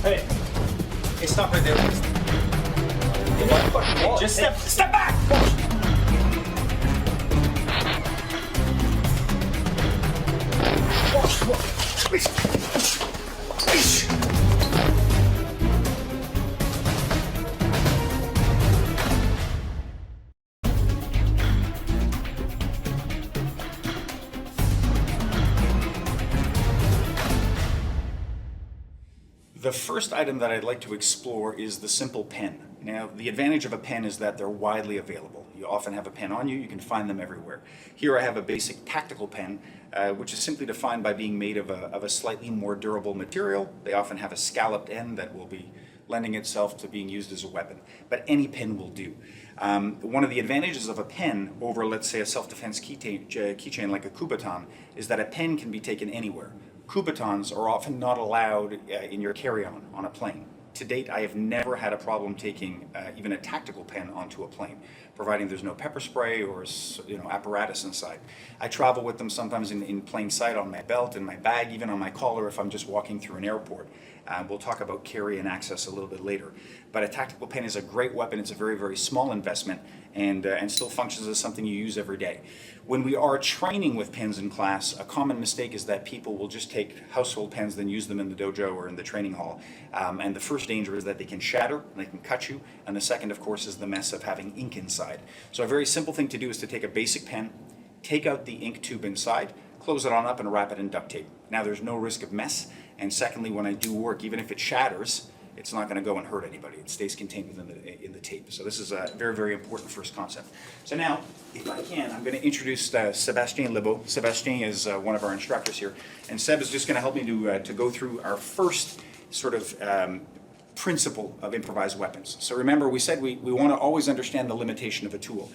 Hey, stop right there. Hey, just step back! The first item that I'd like to explore is the simple pen. Now, the advantage of a pen is that they're widely available. You often have a pen on you, you can find them everywhere. Here I have a basic tactical pen, which is simply defined by being made of a slightly more durable material. They often have a scalloped end that will be lending itself to being used as a weapon, but any pen will do. One of the advantages of a pen over, let's say, a self-defense keychain like a Kubotan is that a pen can be taken anywhere. Kubotans are often not allowed in your carry-on on a plane. To date, I have never had a problem taking even a tactical pen onto a plane, providing there's no pepper spray or apparatus inside. I travel with them sometimes in plain sight on my belt, in my bag, even on my collar if I'm just walking through an airport. We'll talk about carry and access a little bit later. But a tactical pen is a great weapon. It's a very, very small investment and still functions as something you use every day. When we are training with pens in class, a common mistake is that people will just take household pens, then use them in the dojo or in the training hall. And the first danger is that they can shatter, and they can cut you. And the second, of course, is the mess of having ink inside. So a very simple thing to do is to take a basic pen, take out the ink tube inside, close it on up and wrap it in duct tape. Now there's no risk of mess. And secondly, when I do work, even if it shatters, it's not going to go and hurt anybody. It stays contained within in the tape. So this is a very, very important first concept. So now, if I can, I'm going to introduce Sébastien Lebeau. Sébastien is one of our instructors here. And Seb is just going to help me to go through our first sort of principle of improvised weapons. So remember, we said we want to always understand the limitation of a tool.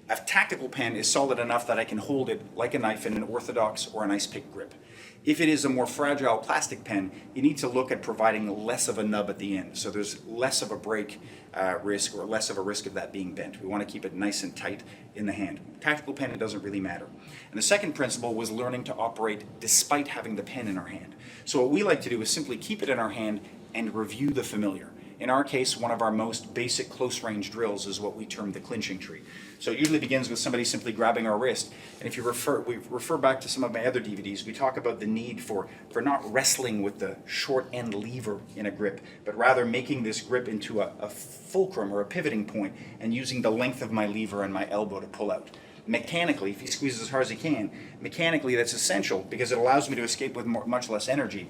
A tactical pen is solid enough that I can hold it like a knife in an orthodox or an ice pick grip. If it is a more fragile plastic pen, you need to look at providing less of a nub at the end. So there's less of a break risk or less of a risk of that being bent. We want to keep it nice and tight in the hand. Tactical pen, it doesn't really matter. And the second principle was learning to operate despite having the pen in our hand. So what we like to do is simply keep it in our hand and review the familiar. In our case, one of our most basic close-range drills is what we term the clinching tree. So it usually begins with somebody simply grabbing our wrist. And if you refer back to some of my other DVDs, we talk about the need for not wrestling with the short end lever in a grip, but rather making this grip into a fulcrum or a pivoting point and using the length of my lever and my elbow to pull out. Mechanically, if he squeezes as hard as he can, mechanically that's essential because it allows me to escape with much less energy.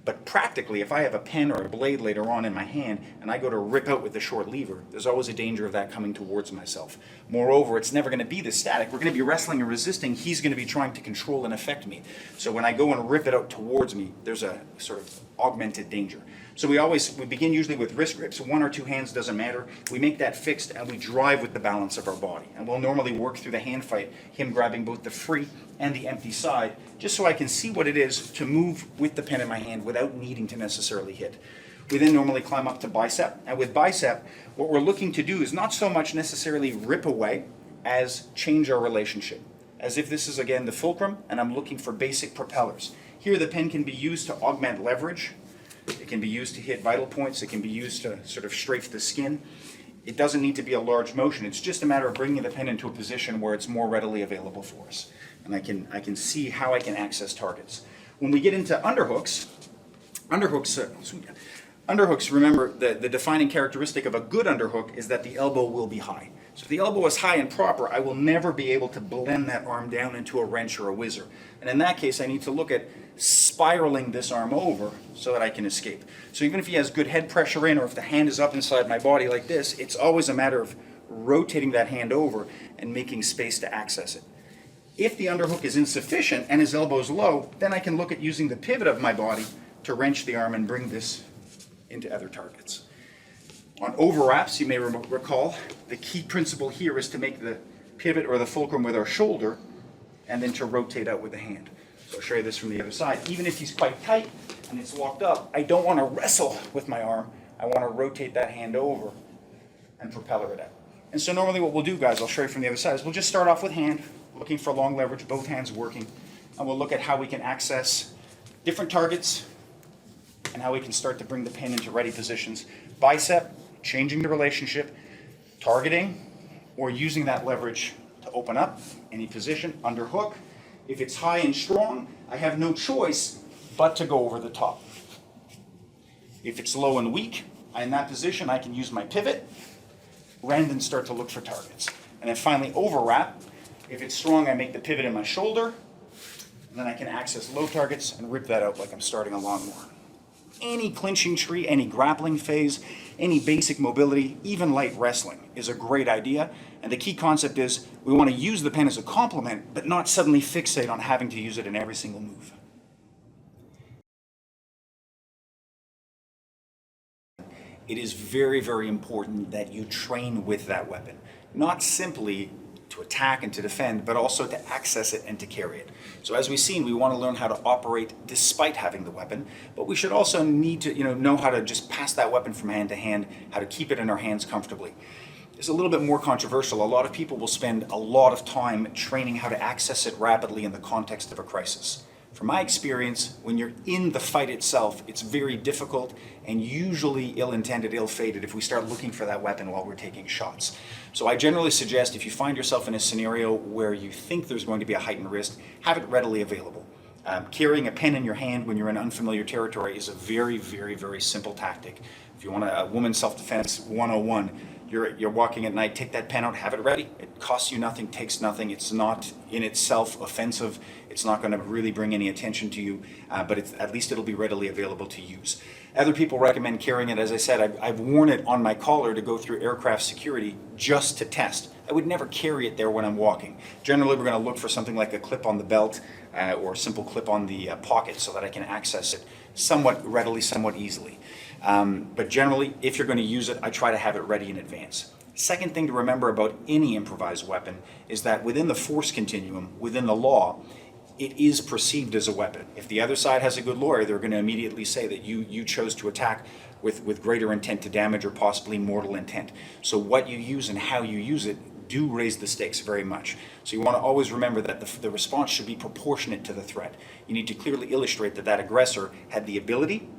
But practically, if I have a pen or a blade later on in my hand and I go to rip out with the short lever, there's always a danger of that coming towards myself. Moreover, it's never going to be this static. We're going to be wrestling and resisting. He's going to be trying to control and affect me. So when I go and rip it out towards me, there's a sort of augmented danger. So we begin usually with wrist grips. One or two hands doesn't matter. We make that fixed and we drive with the balance of our body. And we'll normally work through the hand fight, him grabbing both the free and the empty side, just so I can see what it is to move with the pen in my hand without needing to necessarily hit. We then normally climb up to bicep. And with bicep, what we're looking to do is not so much necessarily rip away as change our relationship. As if this is, again, the fulcrum, and I'm looking for basic propellers. Here, the pen can be used to augment leverage. It can be used to hit vital points. It can be used to sort of strafe the skin. It doesn't need to be a large motion. It's just a matter of bringing the pen into a position where it's more readily available for us. And I can see how I can access targets. When we get into underhooks, remember, the defining characteristic of a good underhook is that the elbow will be high. So if the elbow is high and proper, I will never be able to blend that arm down into a wrench or a whizzer. And in that case, I need to look at spiraling this arm over so that I can escape. So even if he has good head pressure in, or if the hand is up inside my body like this, it's always a matter of rotating that hand over and making space to access it. If the underhook is insufficient and his elbow is low, then I can look at using the pivot of my body to wrench the arm and bring this into other targets. On overwraps, you may recall, the key principle here is to make the pivot or the fulcrum with our shoulder and then to rotate out with the hand. So I'll show you this from the other side. Even if he's quite tight and it's locked up, I don't want to wrestle with my arm. I want to rotate that hand over and propeller it out. And so normally what we'll do, guys, I'll show you from the other side, is we'll just start off with hand, looking for long leverage, both hands working, and we'll look at how we can access different targets and how we can start to bring the pen into ready positions. Bicep, changing the relationship, targeting, or using that leverage to open up any position, underhook. If it's high and strong, I have no choice but to go over the top. If it's low and weak, in that position, I can use my pivot, rend, and start to look for targets. And then finally, overwrap. If it's strong, I make the pivot in my shoulder, and then I can access low targets and rip that out like I'm starting a lawnmower. Any clinching tree, any grappling phase, any basic mobility, even light wrestling is a great idea. And the key concept is we want to use the pen as a complement, but not suddenly fixate on having to use it in every single move. It is very, very important that you train with that weapon, not simply to attack and to defend, but also to access it and to carry it. So as we've seen, we want to learn how to operate despite having the weapon, but we should also need to know how to just pass that weapon from hand to hand, how to keep it in our hands comfortably. It's a little bit more controversial. A lot of people will spend a lot of time training how to access it rapidly in the context of a crisis. From my experience, when you're in the fight itself, it's very difficult and usually ill-intended, ill-fated if we start looking for that weapon while we're taking shots. So I generally suggest if you find yourself in a scenario where you think there's going to be a heightened risk, have it readily available. Carrying a pen in your hand when you're in unfamiliar territory is a very, very, very simple tactic. If you want a woman's self-defense 101, you're walking at night, take that pen out, have it ready. It costs you nothing, takes nothing. It's not in itself offensive. It's not going to really bring any attention to you, but at least it'll be readily available to use. Other people recommend carrying it. As I said, I've worn it on my collar to go through aircraft security just to test. I would never carry it there when I'm walking. Generally, we're going to look for something like a clip on the belt or a simple clip on the pocket so that I can access it somewhat readily, somewhat easily. But generally, if you're going to use it, I try to have it ready in advance. Second thing to remember about any improvised weapon is that within the force continuum, within the law, it is perceived as a weapon. If the other side has a good lawyer, they're going to immediately say that you chose to attack with greater intent to damage or possibly mortal intent. So what you use and how you use it do raise the stakes very much. So you want to always remember that the response should be proportionate to the threat. You need to clearly illustrate that aggressor had the ability,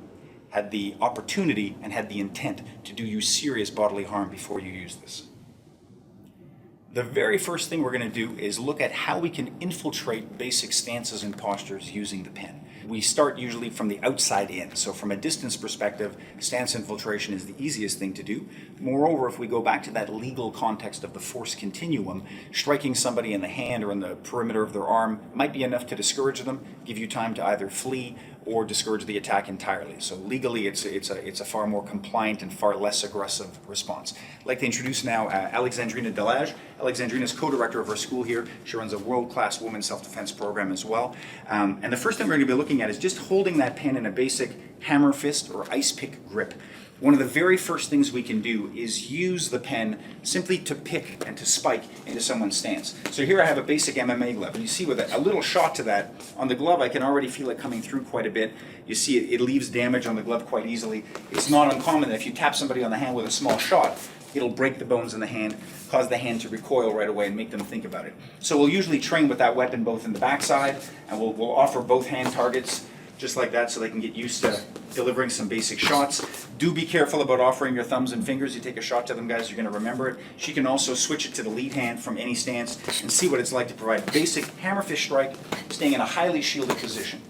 had the opportunity, and had the intent to do you serious bodily harm before you use this. The very first thing we're going to do is look at how we can infiltrate basic stances and postures using the pen. We start usually from the outside in. So from a distance perspective, stance infiltration is the easiest thing to do. Moreover, if we go back to that legal context of the force continuum, striking somebody in the hand or in the perimeter of their arm might be enough to discourage them, give you time to either flee or discourage the attack entirely. So legally, it's a far more compliant and far less aggressive response. I'd like to introduce now Alexandrina Delage. Alexandrina is co-director of our school here. She runs a world-class women's self-defense program as well. And the first thing we're going to be looking at is just holding that pen in a basic hammer fist or ice pick grip. One of the very first things we can do is use the pen simply to pick and to spike into someone's stance. So here I have a basic MMA glove, and you see with a little shot to that, on the glove I can already feel it coming through quite a bit. You see it leaves damage on the glove quite easily. It's not uncommon that if you tap somebody on the hand with a small shot, it'll break the bones in the hand, cause the hand to recoil right away and make them think about it. So we'll usually train with that weapon both in the backside, and we'll offer both hand targets just like that so they can get used to delivering some basic shots. Do be careful about offering your thumbs and fingers. You take a shot to them, guys, you're going to remember it. She can also switch it to the lead hand from any stance and see what it's like to provide basic hammer fist strike, staying in a highly shielded position.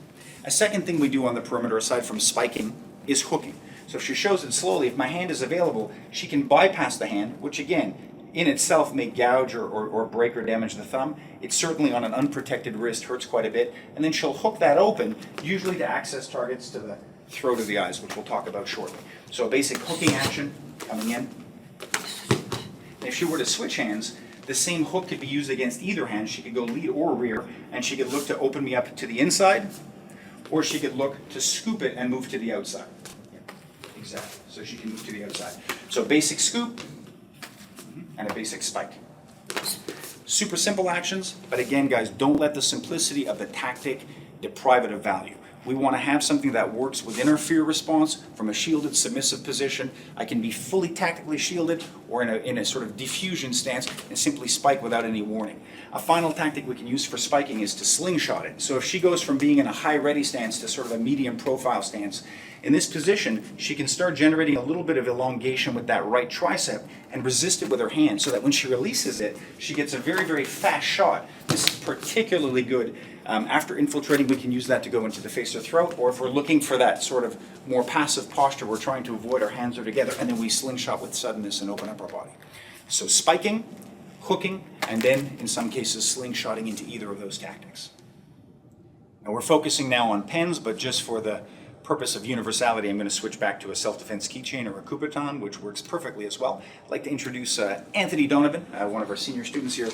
A second thing we do on the perimeter, aside from spiking, is hooking. So if she shows it slowly, if my hand is available, she can bypass the hand, which again, in itself may gouge or break or damage the thumb. It certainly on an unprotected wrist hurts quite a bit. And then she'll hook that open, usually to access targets to the throat or the eyes, which we'll talk about shortly. So a basic hooking action coming in. And if she were to switch hands, the same hook could be used against either hand. She could go lead or rear, and she could look to open me up to the inside, or she could look to scoop it and move to the outside. Yeah, exactly. So she can move to the outside. So basic scoop and a basic spike. Super simple actions, but again, guys, don't let the simplicity of the tactic deprive it of value. We want to have something that works within our fear response from a shielded, submissive position. I can be fully tactically shielded or in a sort of diffusion stance and simply spike without any warning. A final tactic we can use for spiking is to slingshot it. So if she goes from being in a high ready stance to sort of a medium profile stance, in this position, she can start generating a little bit of elongation with that right tricep and resist it with her hand so that when she releases it, she gets a very, very fast shot. This is particularly good. After infiltrating, we can use that to go into the face or throat, or if we're looking for that sort of more passive posture, we're trying to avoid our hands are together, and then we slingshot with suddenness and open up our body. So spiking, hooking, and then in some cases slingshotting into either of those tactics. Now we're focusing now on pens, but just for the purpose of universality, I'm going to switch back to a self-defense keychain or a Kubotan, which works perfectly as well. I'd like to introduce Anthony Donovan, one of our senior students here.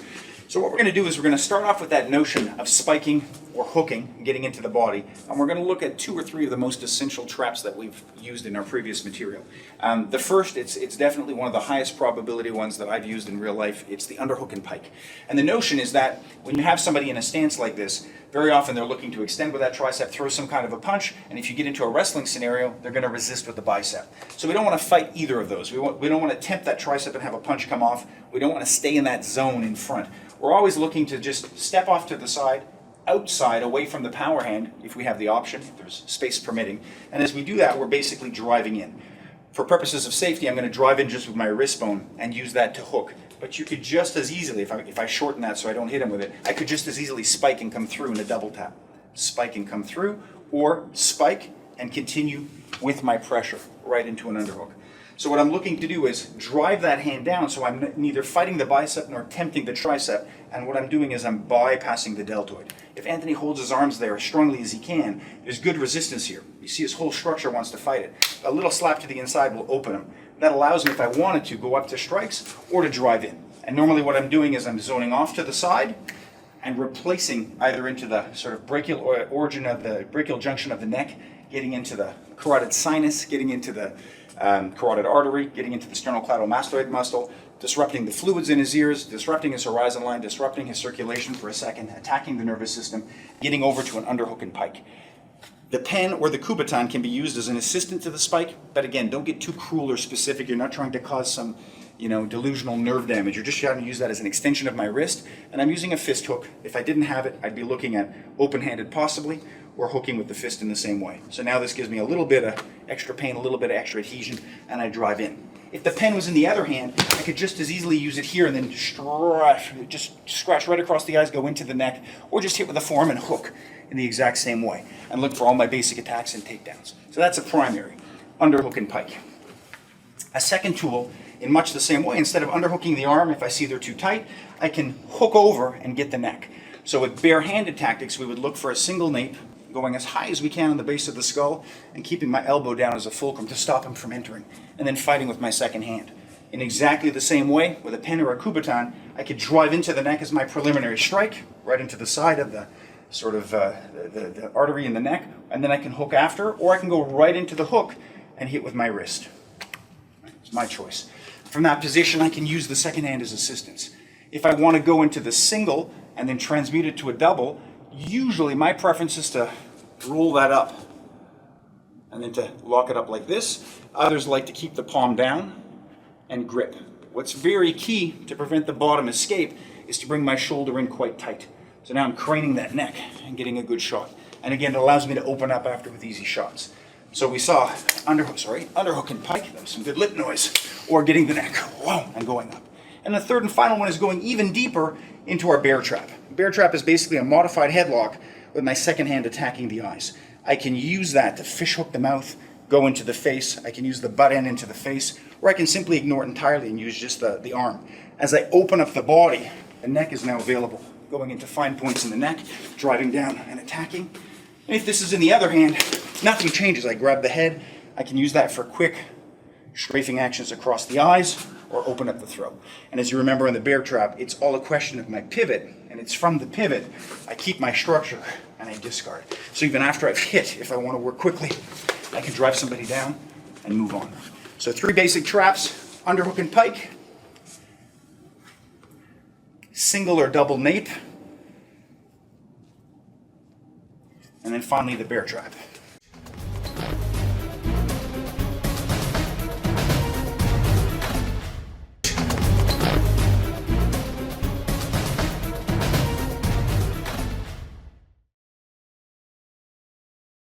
So what we're going to do is we're going to start off with that notion of spiking or hooking, getting into the body, and we're going to look at 2 or 3 of the most essential traps that we've used in our previous material. The first, it's definitely one of the highest probability ones that I've used in real life. It's the underhook and pike. And the notion is that when you have somebody in a stance like this, very often they're looking to extend with that tricep, throw some kind of a punch, and if you get into a wrestling scenario, they're going to resist with the bicep. So we don't want to fight either of those. We don't want to tempt that tricep and have a punch come off. We don't want to stay in that zone in front. We're always looking to just step off to the side, outside, away from the power hand, if we have the option, if there's space permitting. And as we do that, we're basically driving in. For purposes of safety, I'm going to drive in just with my wrist bone and use that to hook. But you could just as easily, if I shorten that so I don't hit him with it, I could just as easily spike and come through in a double tap. Spike and come through, or spike and continue with my pressure right into an underhook. So what I'm looking to do is drive that hand down so I'm neither fighting the bicep nor tempting the tricep, and what I'm doing is I'm bypassing the deltoid. If Anthony holds his arms there as strongly as he can, there's good resistance here. You see his whole structure wants to fight it. A little slap to the inside will open him. That allows me, if I wanted to, go up to strikes or to drive in. And normally what I'm doing is I'm zoning off to the side and replacing either into the sort of brachial origin of the brachial junction of the neck, getting into the carotid sinus, getting into the carotid artery, getting into the sternocleidomastoid muscle, disrupting the fluids in his ears, disrupting his horizon line, disrupting his circulation for a second, attacking the nervous system, getting over to an underhook and pike. The pen or the Kubotan can be used as an assistant to the spike, but again, don't get too cruel or specific. You're not trying to cause some, delusional nerve damage. You're just trying to use that as an extension of my wrist, and I'm using a fist hook. If I didn't have it, I'd be looking at open-handed possibly, or hooking with the fist in the same way. So now this gives me a little bit of extra pain, a little bit of extra adhesion, and I drive in. If the pen was in the other hand, I could just as easily use it here and then just scratch right across the eyes, go into the neck, or just hit with a forearm and hook in the exact same way, and look for all my basic attacks and takedowns. So that's a primary, underhook and pike. A second tool, in much the same way, instead of underhooking the arm, if I see they're too tight, I can hook over and get the neck. So with bare-handed tactics, we would look for a single nape, going as high as we can on the base of the skull and keeping my elbow down as a fulcrum to stop him from entering, and then fighting with my second hand. In exactly the same way, with a pen or a Kubotan, I could drive into the neck as my preliminary strike, right into the side of the sort of the artery in the neck, and then I can hook after, or I can go right into the hook and hit with my wrist. It's my choice. From that position, I can use the second hand as assistance. If I want to go into the single and then transmute it to a double, usually my preference is to roll that up and then to lock it up like this. Others like to keep the palm down and grip. What's very key to prevent the bottom escape is to bring my shoulder in quite tight. So now I'm craning that neck and getting a good shot. And again, it allows me to open up after with easy shots. So we saw underhook and pike, that was some good lip noise, or getting the neck, whoa, and going up. And the third and final one is going even deeper into our bear trap. Bear trap is basically a modified headlock with my second hand attacking the eyes. I can use that to fish hook the mouth, go into the face. I can use the butt end into the face, or I can simply ignore it entirely and use just the arm. As I open up the body, the neck is now available, going into fine points in the neck, driving down and attacking. And if this is in the other hand, nothing changes. I grab the head. I can use that for quick strafing actions across the eyes, or open up the throat. And as you remember in the bear trap, it's all a question of my pivot, and it's from the pivot I keep my structure and I discard. So even after I've hit, if I want to work quickly, I can drive somebody down and move on. So 3 basic traps: underhook and pike, single or double nape, and And then finally the bear trap.